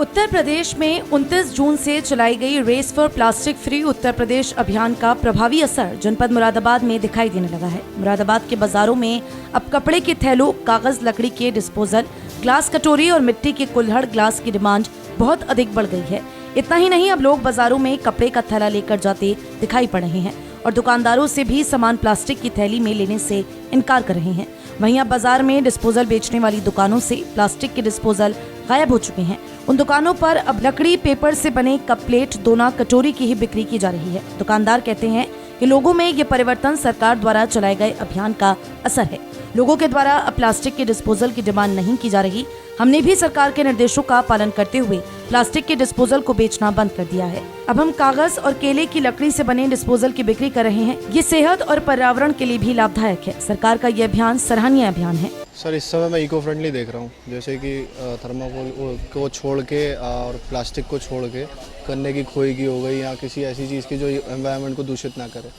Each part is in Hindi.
उत्तर प्रदेश में 29 जून से चलाई गई race for plastic free Uttar Pradesh अभियान का प्रभावी असर जनपद मुरादाबाद में दिखाई देने लगा है। मुरादाबाद के बाजारों में अब कपड़े के थैलों, कागज, लकड़ी के डिस्पोजल, ग्लास कटोरी और मिट्टी के कुल्हड़ ग्लास की डिमांड बहुत अधिक बढ़ गई है। इतना ही नहीं, अब लोग बाजारों में कपड़े का थैला लेकर जाते दिखाई पड़ रहे हैं और दुकानदारों से भी सामान प्लास्टिक की थैली में लेने से इनकार कर रहे हैं। वहीं अब बाजार में डिस्पोजल बेचने वाली दुकानों से प्लास्टिक के डिस्पोजल गायब हो चुके हैं। उन दुकानों पर अब लकड़ी, पेपर से बने कप, प्लेट, दोना, कटोरी की ही बिक्री की जा रही है। दुकानदार कहते हैं कि लोगों में ये परिवर्तन सरकार द्वारा चलाए गए अभियान का असर है। लोगों के द्वारा अब प्लास्टिक के डिस्पोजल की डिमांड नहीं की जा रही। हमने भी सरकार के निर्देशों का पालन करते हुए प्लास्टिक के डिस्पोजल को बेचना बंद कर दिया है। अब हम कागज और केले की लकड़ी से बने डिस्पोजल की बिक्री कर रहे हैं। ये सेहत और पर्यावरण के लिए भी लाभदायक है। सरकार का ये अभियान सराहनीय अभियान है। सर, इस समय मैं इको फ्रेंडली देख रहा हूँ, जैसे कि थर्माकोल को छोड़ के और प्लास्टिक को छोड़ के गन्ने की खोई की हो गई या किसी ऐसी चीज़ की जो एनवायरनमेंट को दूषित ना करे।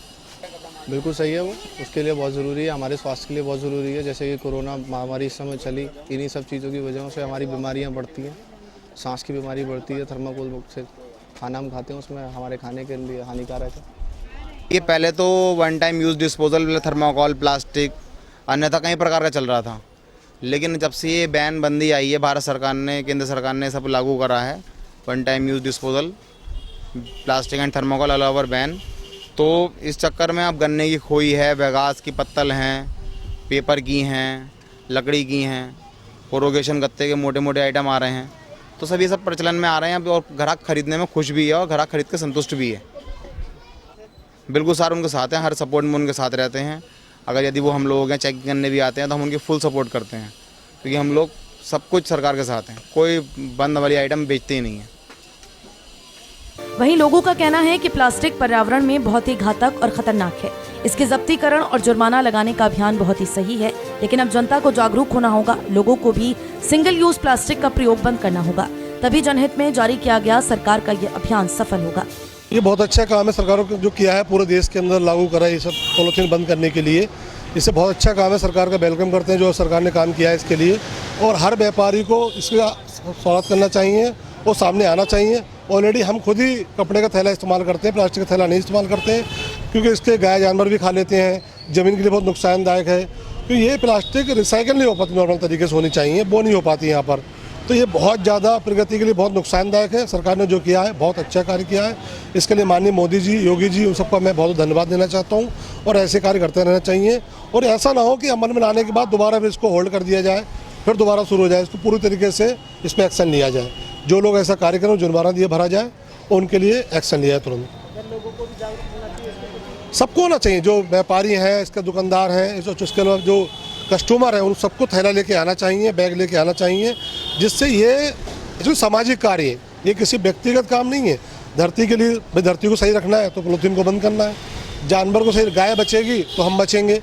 बिल्कुल सही है, वो उसके लिए बहुत ज़रूरी है, हमारे स्वास्थ्य के लिए बहुत ज़रूरी है। जैसे कि कोरोना महामारी इस समय चली, इन्हीं सब चीज़ों की वजह से हमारी बीमारियाँ बढ़ती हैं, सांस की बीमारी बढ़ती है। थर्माकोल से खाना हम खाते हैं, उसमें हमारे खाने के लिए हानिकारक है। ये पहले तो one time use disposal thermocol, plastic, अन्यथा कई प्रकार का चल रहा था, लेकिन जब से ये बैन बंदी आई है, भारत सरकार ने, केंद्र सरकार ने सब लागू करा है, one time use disposal, plastic and thermocol all over ban. तो इस चक्कर में अब गन्ने की खोई है, बगास की पत्तल हैं, पेपर की हैं, लकड़ी की हैं, पोरोगेशन गत्ते के मोटे मोटे आइटम आ रहे हैं। तो सब ये सब प्रचलन में आ रहे हैं और ग्राहक खरीदने में खुश भी है और ग्राहक खरीद के संतुष्ट भी है। बिल्कुल सर, उनके साथ हैं, हर सपोर्ट में उनके साथ रहते हैं। अगर यदि वो हम लोग हैं चेक करने भी आते हैं तो हम उनकी फुल सपोर्ट करते हैं, क्योंकि हम लोग सब कुछ सरकार के साथ हैं, कोई बंद वाली आइटम बेचते ही नहीं है। वहीं लोगों का कहना है कि प्लास्टिक पर्यावरण में बहुत ही घातक और खतरनाक है। इसके जब्तीकरण और जुर्माना लगाने का अभियान बहुत ही सही है, लेकिन अब जनता को जागरूक होना होगा। लोगों को भी सिंगल यूज प्लास्टिक का प्रयोग बंद करना होगा, तभी जनहित में जारी किया गया सरकार का ये अभियान सफल होगा। ये बहुत अच्छा काम है सरकार को जो किया है, पूरे देश के अंदर लागू करा है ये सब पॉलीथीन बंद करने के लिए। इससे बहुत अच्छा काम है, सरकार का वेलकम करते हैं जो सरकार ने काम किया है इसके लिए। और हर व्यापारी को इसका स्वागत करना चाहिए और सामने आना चाहिए। ऑलरेडी हम खुद ही कपड़े का थैला इस्तेमाल करते हैं, प्लास्टिक का थैला नहीं इस्तेमाल करते हैं, क्योंकि इसके गाय जानवर भी खा लेते हैं, ज़मीन के लिए बहुत नुकसानदायक है। तो ये प्लास्टिक रिसाइकिल नहीं हो पाती, नॉर्मल तरीके से होनी चाहिए, वो नहीं हो पाती यहाँ पर। तो ये बहुत ज़्यादा प्रगति के लिए बहुत नुकसानदायक है। सरकार ने जो किया है बहुत अच्छा कार्य किया है। इसके लिए माननीय मोदी जी, योगी जी, उन सबका मैं बहुत धन्यवाद देना चाहता हूँ और ऐसे कार्य करते रहना चाहिए। और ऐसा ना हो कि अमल में लाने के बाद दोबारा फिर इसको होल्ड कर दिया जाए, फिर दोबारा शुरू हो जाए। इसको पूरी तरीके से इस पर एक्शन लिया जाए। जो लोग ऐसा कार्य करें जुर्माना दिए भरा जाए, उनके लिए एक्शन लिया जाए तुरंत। सबको होना चाहिए, जो व्यापारी हैं, इसके दुकानदार हैं, इसके अलावा जो कस्टमर है, उन सबको थैला लेके आना चाहिए, बैग लेके आना चाहिए, जिससे ये जो सामाजिक कार्य है, ये किसी व्यक्तिगत काम नहीं है। धरती के लिए, भाई धरती को सही रखना है तो पॉलीथीन को बंद करना है। जानवर को सही, गाय बचेगी तो हम बचेंगे।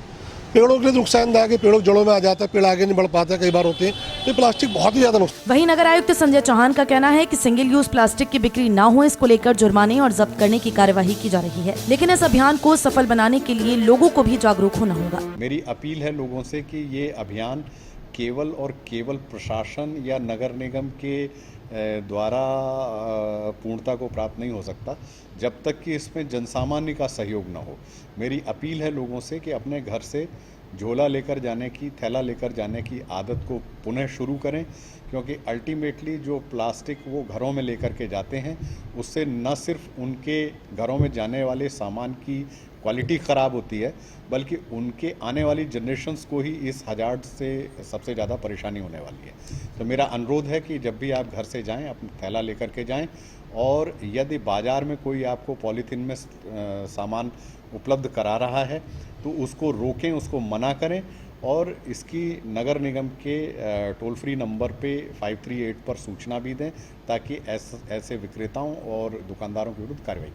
पेड़ों के लिए नुकसानदायक है, पेड़ों जड़ों में आ जाता है, पेड़ आगे नहीं बढ़ पाता, कई बार होते हैं। तो प्लास्टिक बहुत ही ज्यादा नुकसान। वहीं नगर आयुक्त संजय चौहान का कहना है कि सिंगल यूज प्लास्टिक की बिक्री ना हो, इसको लेकर जुर्माने और जब्त करने की कार्यवाही की जा रही है। लेकिन इस अभियान को सफल बनाने के लिए लोगों को भी जागरूक होना होगा। मेरी अपील है लोगों से कि ये अभियान केवल और केवल प्रशासन या नगर निगम के द्वारा पूर्णता को प्राप्त नहीं हो सकता जब तक कि इसमें जनसामान्य का सहयोग न हो। मेरी अपील है लोगों से कि अपने घर से झोला लेकर जाने की, थैला लेकर जाने की आदत को पुनः शुरू करें, क्योंकि अल्टीमेटली जो प्लास्टिक वो घरों में लेकर के जाते हैं, उससे न सिर्फ उनके घरों में जाने वाले सामान की क्वालिटी ख़राब होती है, बल्कि उनके आने वाली जनरेशन्स को ही इस हजार्ड से सबसे ज़्यादा परेशानी होने वाली है। तो मेरा अनुरोध है कि जब भी आप घर से जाएं, अपना थैला लेकर के जाएं, और यदि बाज़ार में कोई आपको पॉलीथीन में सामान उपलब्ध करा रहा है तो उसको रोकें, उसको मना करें, और इसकी नगर निगम के टोल फ्री नंबर पे 538 पर सूचना भी दें, ताकि ऐसे विक्रेताओं और दुकानदारों के विरुद्ध कार्रवाई